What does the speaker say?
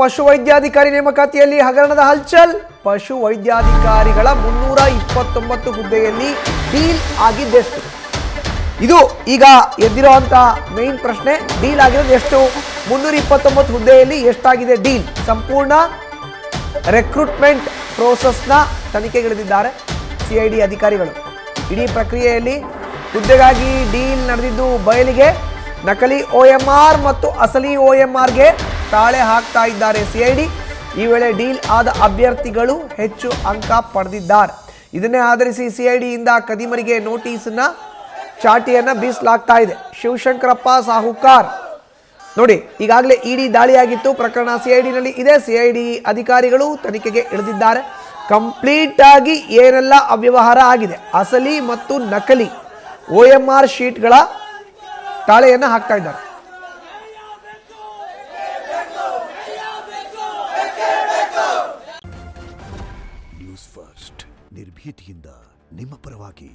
ಪಶುವೈದ್ಯಾಧಿಕಾರಿ ನೇಮಕಾತಿಯಲ್ಲಿ ಹಗರಣದ ಹಲ್ಚಲ್. ಪಶುವೈದ್ಯಾಧಿಕಾರಿಗಳ 329 ಹುದ್ದೆಯಲ್ಲಿ ಡೀಲ್ ಆಗಿದ್ದೆಷ್ಟು? ಇದು ಈಗ ಎದ್ದಿರುವಂತ ಮೇನ್ ಪ್ರಶ್ನೆ. ಡೀಲ್ ಆಗಿರೋದು ಎಷ್ಟು? 329 ಹುದ್ದೆಯಲ್ಲಿ ಎಷ್ಟಾಗಿದೆ ಡೀಲ್? ಸಂಪೂರ್ಣ ರೆಕ್ರೂಟ್ಮೆಂಟ್ ಪ್ರೋಸೆಸ್ನ ತನಿಖೆಗಿಳಿದಿದ್ದಾರೆ ಸಿಐಡಿ ಅಧಿಕಾರಿಗಳು. ಇಡೀ ಪ್ರಕ್ರಿಯೆಯಲ್ಲಿ ಹುದ್ದೆಗಾಗಿ ಡೀಲ್ ನಡೆದಿದ್ದು ಬಯಲಿಗೆ. ನಕಲಿ OMR ಮತ್ತು ಅಸಲಿ OMRಗೆ ತಾಳೆ ಹಾಕ್ತಾ ಇದ್ದಾರೆ ಸಿಐಡಿ. ಈ ವೇಳೆ ಡೀಲ್ ಆದ ಅಭ್ಯರ್ಥಿಗಳು ಹೆಚ್ಚು ಅಂಕ ಪಡೆದಿದ್ದಾರೆ. ಇದನ್ನೇ ಆಧರಿಸಿ ಸಿಐಡಿಯಿಂದ ಕದಿಮರಿಗೆ ನೋಟಿಸ್ನ ಚಾಟಿಯನ್ನ ಬೀಸಲಾಗ್ತಾ ಇದೆ. ಶಿವಶಂಕರಪ್ಪ ಸಾಹುಕಾರ್ ನೋಡಿ, ಈಗಾಗಲೇ ಇಡಿ ದಾಳಿಯಾಗಿತ್ತು. ಪ್ರಕರಣ ಸಿಐಡಿನಲ್ಲಿ ಇದೆ. ಸಿಐಡಿ ಅಧಿಕಾರಿಗಳು ತನಿಖೆಗೆ ಇಳಿದಿದ್ದಾರೆ. ಕಂಪ್ಲೀಟ್ ಆಗಿ ಏನೆಲ್ಲ ಅವ್ಯವಹಾರ ಆಗಿದೆ, ಅಸಲಿ ಮತ್ತು ನಕಲಿ OMR ಶೀಟ್ಗಳ ತಾಳೆಯನ್ನು ಹಾಕ್ತಾ ಇದ್ದಾರೆ. ನ್ಯೂಸ್ ಫಸ್ಟ್ ನಿರ್ಭೀತಿಯಿಂದ ನಿಮ್ಮ ಪರವಾಗಿ.